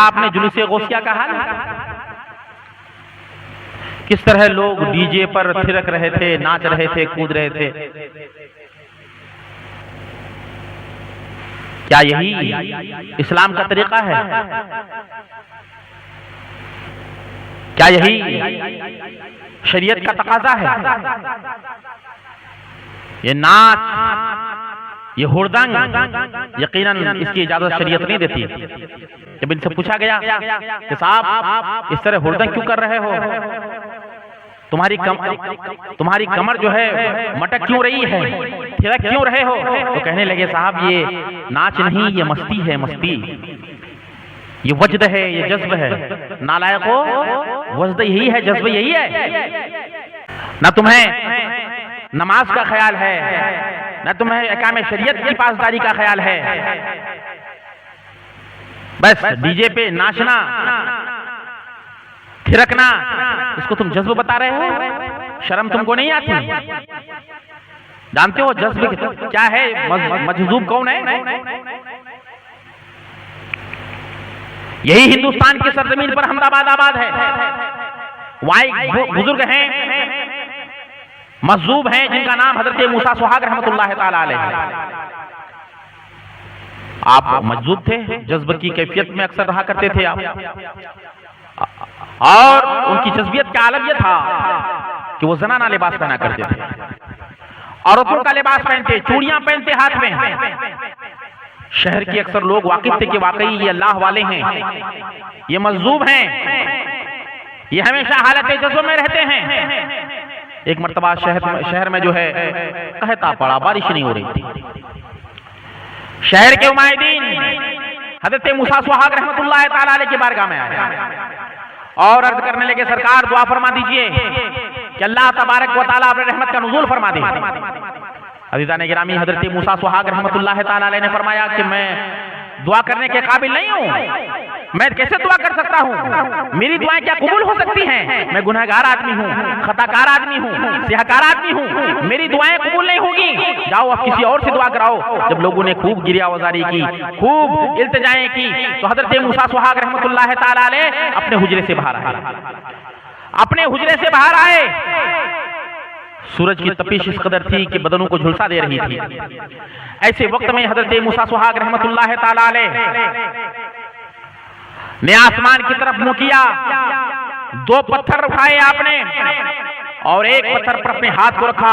देखा आपने जुलूस-ए गौसिया का हाल, किस तरह लोग डीजे पर थिरक रहे थे, नाच रहे थे, कूद रहे थे। क्या यही इस्लाम का तरीका है? क्या यही शरीयत का तकाजा है? ये नाच, ये हुड़दंग, यकीनन इसकी इजाजत शरीयत नहीं देती। जब इनसे पूछा गया कि साहब इस तरह हुड़दंग क्यों कर रहे हो, तुम्हारी कमर जो है मटक क्यों रही है, थिरक क्यों रहे हो, तो कहने लगे साहब ये नाच नहीं, ये मस्ती है, मस्ती, ये वजद है, ये जज्ब है। नालायको, वजद यही है, जज्ब यही है। ना तुम्हें नमाज का ख्याल है, ना तुम्हें अहकाम शरीयत की पासदारी का ख्याल है, बस डीजे पे नाचना, थिरकना, इसको तुम जज्ब बता रहे हो। शर्म तुमको नहीं आती? जानते हो जज्ब क्या है? मजजूब कौन है? यही हिंदुस्तान की सरजमीन पर अहमदाबाद आबाद है। वहां बुजुर्ग हैं, मजजूब हैं, जिनका नाम हजरत मूसा सुहाग रहमतुल्लाह ताला अलैह। आप मजजूब थे, जज्ब की कैफियत में अक्सर रहा करते थे आप, और उनकी जज्बियत का आलम यह था कि वो जनाना लिबास पहना करते थे, औरतों का लिबास पहनते, चूड़ियां पहनते हाथ में। शहर के अक्सर लोग वाकिफ थे कि वाकई ये अल्लाह वाले हैं, ये मजजूब हैं, ये हमेशा हालत जज्ब में रहते हैं। एक मर्तबा शहर में जो है कहता पड़ा, बारिश नहीं हो रही थी। शहर के उमायदीन हजरत मूसा सुहाग रहमतुल्लाह ताला अलैह की बारगाह में आए और अर्ज करने लगे, सरकार दुआ फरमा दीजिए कि अल्लाह तबारक व तआला अपने रहमत का नुज़ूल फरमा दे। अज़ीज़ान गिरामी, हजरत मूसा सुहाग रहमतुल्लाह ताला अलैह ने फरमाया कि मैं दुआ करने के काबिल नहीं हूँ, मैं कैसे दुआ कर सकता हूँ? मेरी दुआएं क्या कबूल हो सकती हैं? मैं गुनहगार आदमी हूँ, खताकार आदमी हूँ, सियाहकार आदमी हूँ, मेरी दुआएं कबूल नहीं होगी। जाओ अब किसी और से दुआ कराओ। जब लोगों ने खूब गिरियावजारी की, खूब इल्तिजाएं की, तो हजरत मूसा सुहाग रहमतुल्लाह ताला अलैह अपने हुजरे से बाहर आए। अपने हुजरे से बाहर आए, सूरज की तपिश इस कदर थी कि बदनों को झुलसा दे रही थी। ऐसे वक्त में हजरत मूसा सुहाग रहमतुल्लाह ताला अलैह ने आसमान की तरफ मुंह किया, दो पत्थर उठाए आपने और एक पत्थर पर अपने हाथ को रखा।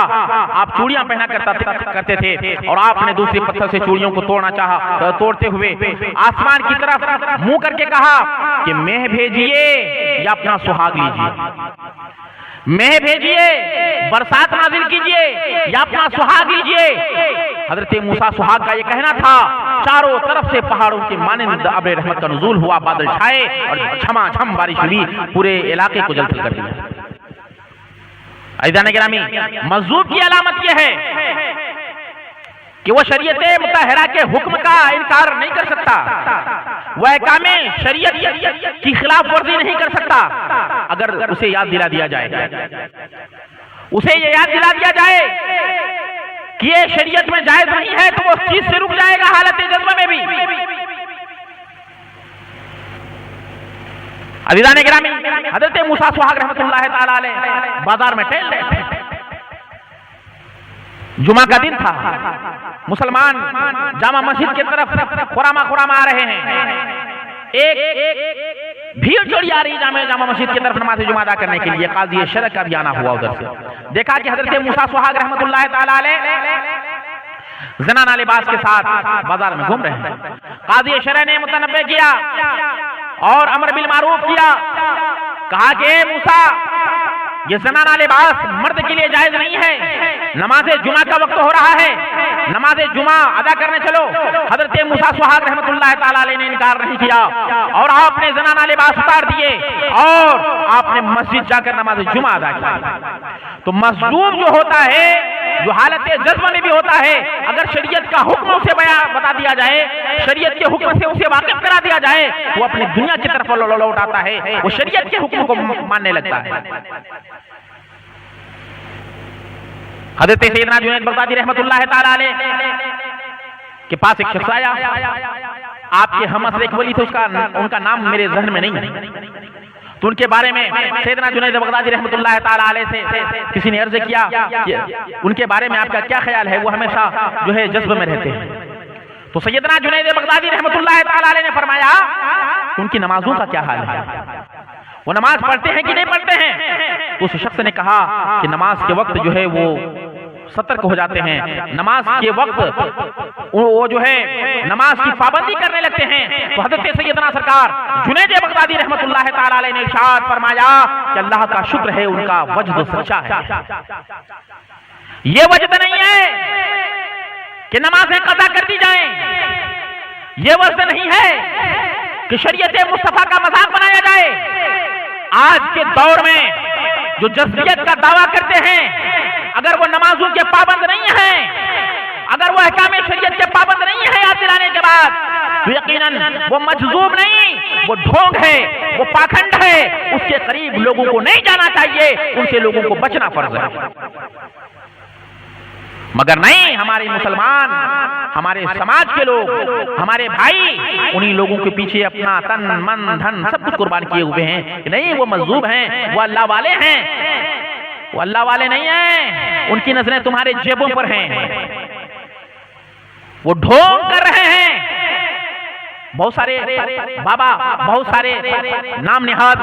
आप चूड़ियां पहना करते थे और आपने दूसरे पत्थर से चूड़ियों को तोड़ना चाहा। तोड़ते हुए आसमान की तरफ मुंह करके कहा कि मैं भेजिए या अपना सुहाग लीजिए, मैं भेजिए, बरसात नाजिल कीजिए या अपना सुहाग लीजिए। हजरत मूसा सुहाग का ये कहना था। चारों तरफ से पहाड़ों के मानिंद अब्र रहमत का नुज़ूल हुआ, बादल छाए और झमाझम बारिश हुई, पूरे इलाके को जलथल कर दिया। अज़ीज़ान गिरामी, मजजूब की अलामत यह है कि वह शरीयत मुतहरा के हुक्म का इनकार नहीं कर सकता, वह अहकामे शरीयत की खिलाफ वर्जी नहीं कर सकता। अगर उसे याद दिला दिया जाए, उसे ये याद दिला दिया जाए कि ये शरीयत में जायज नहीं है, तो वो उस चीज से रुक जाएगा हालत जज्बा में भी। अज़ीज़ान गिरामी, हज़रत मूसा सुहाग रहमतुल्लाह ताला अलैह बाजार में टहल रहे थे। जुमा का दिन था, मुसलमान जामा मस्जिद की तरफ खुरामा आ रहे हैं। एक भीड़ चढ़ी आ रही जामा मस्जिद की तरफ नमाज जुमा अदा करने के लिए। काज़ी शरअ का भी आना हुआ उधर से। देखा कि हजरत मूसा सुहाग रहमतुल्लाह ताला अलैह ज़नाना लिबास के साथ बाजार में घूम रहे हैं। काज़ी शरअ ने मुतनब्बे किया और अमर बिल मारूफ किया। कहा कि मूसा, ये ज़नाना लिबास मर्द के लिए जायज नहीं है, नमाज जुमा का वक्त हो रहा है, नमाज जुमा अदा करने चलो। हजरत मूसा सुहाग रहमतुल्लाह ताला अलैह ने इनकार नहीं किया और आपने ज़नाना लिबास उतार दिए और आपने मस्जिद जाकर नमाज जुमा अदा किया। तो मजलूम जो होता है, जो हालत जज्बा में भी होता है, अगर शरीयत का हुक्म उसे बता दिया जाए, शरीयत के हुक्म से उसे वाकिफ करा दिया जाए, वो अपनी दुनिया की तरफ लौट आता है, वो शरीयत के हुक्म को मानने लगता है। हज़रत सैयदना जुनैद बगदादी रहमतुल्लाह ताला अलैह के पास एक शख्स आया आपके हम असर एक वली थे, उनका नाम मेरे जहन में नहीं है, तो उनके बारे में सैयदना जुनैद बगदादी रहमतुल्लाह ताला अलैह से किसी ने अर्ज किया कि उनके बारे में आपका क्या ख्याल है, वो हमेशा जो है जज्ब में रहते हैं। तो सैयदना जुनैद बगदादी रहमतुल्लाह ताला अलैह ने फरमाया उनकी नमाजों का क्या हाल है, वो नमाज पढ़ते हैं कि नहीं पढ़ते हैं। तो उस शख्स ने कहा कि नमाज के वक्त जो है वो सतर्क हो जाते हैं, नमाज के वक्त वो जो है नमाज की पाबंदी करने लगते हैं। तो हज़रत सैयदना सरकार जुनैद बगदादी रहमतुल्लाह ताला अलैह ने इरशाद फरमाया कि अल्लाह का शुक्र है उनका वजद सच्चा है, ये वजद नहीं है कि नमाजें कज़ा कर दी जाएं, ये वजद नहीं है कि शरीयत मुस्तफा का मजाक बनाया जाए। आज के दौर में जो जज्बियत का दावा करते हैं, अगर वो नमाजों के पाबंद नहीं है, अगर वो अहकाम शरीयत के पाबंद नहीं है याद दिलाने के बाद, तो यकीनन वो मजजूब नहीं, वो ढोंग है, वो पाखंड है, उसके करीब लोगों को नहीं जाना चाहिए, उनसे लोगों को बचना फर्ज है। मगर नहीं, हमारे मुसलमान, हमारे समाज के लोग, हमारे भाई उन्हीं लोगों के पीछे अपना तन मन धन सब कुछ कुर्बान किए हुए हैं कि नहीं वो मजलूम हैं, वो अल्लाह वाले हैं। वो अल्लाह वाले नहीं हैं, उनकी नजरें तुम्हारे जेबों पर हैं, वो ढोंग कर रहे हैं। बहुत सारे बाबा, बहुत सारे नाम निहाद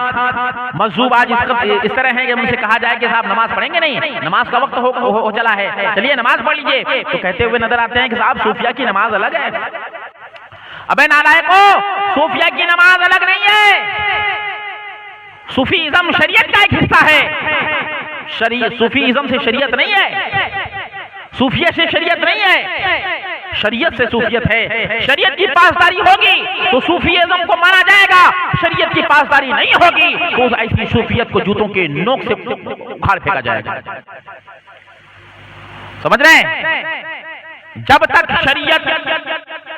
मजहूब आज इस तरह हैं कि उनसे कहा जाए कि साहब नमाज पढ़ेंगे नहीं, नमाज का वक्त हो चला है, चलिए नमाज पढ़ लीजिए, तो कहते हुए नजर आते हैं कि साहब सूफिया की नमाज अलग है। अबे नालायकों, सूफिया की नमाज अलग नहीं है, सूफीइज्म शरीयत का एक हिस्सा है। सूफीइज्म से शरीयत नहीं है, सूफिया से शरीयत नहीं है, शरीयत से सूफियत है। शरीयत की पासदारी होगी तो सूफीइज्म को माना जाएगा, शरीयत की पासदारी नहीं होगी तो ऐसी सूफियत को जूतों के नोक से उखाड़ फेंका जाएगा। समझ रहे हैं? जब तक शरीयत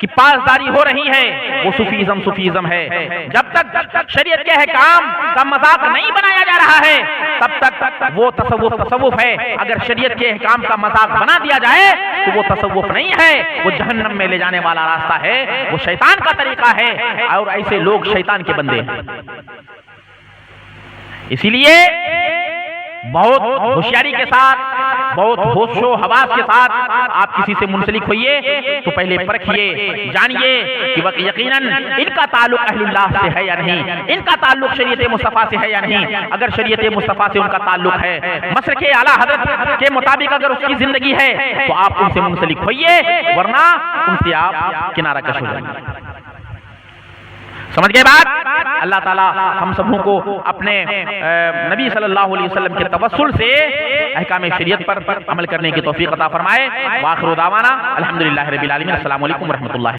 की पासदारी हो रही है वो सूफीइज्म है। जब तक शरीयत के अहकाम का मजाक नहीं बनाया जा रहा है तब तक वो तसव्वुफ है। अगर शरीयत के अहकाम का मजाक बना दिया जाए तो वो तसव्वुफ नहीं है, वो जहन्नम में ले जाने वाला रास्ता है, वो शैतान का तरीका है, और ऐसे लोग शैतान के बंदे हैं। इसीलिए बहुत होशियारी के साथ, बहुत होशो हवास के साथ आप किसी से मुंसलिक होइए तो पहले परखिए, जानिए कि यकीनन इनका ताल्लुक अहलुल्लाह से है या नहीं, इनका ताल्लुक शरीयत मुस्तफा से है या नहीं। अगर शरीयत मुस्तफा से उनका ताल्लुक है, मसलके आला हजरत के मुताबिक अगर उसकी जिंदगी है तो आप उनसे मुंसलिक होइए, वरना उनसे आप किनारा कश हो जाएंगे। समझ गए बात? अल्लाह ताला हम सबों को अपने नबी सल्लल्लाहु अलैहि वसल्लम के तवस्सुल से अहकाम शरीयत पर अमल करने की तौफीक अता फरमाए। व आखिरु दावाना अल्हम्दुलिल्लाहि रब्बिल आलमीन। अस्सलामु अलैकुम व रहमतुल्लाहि।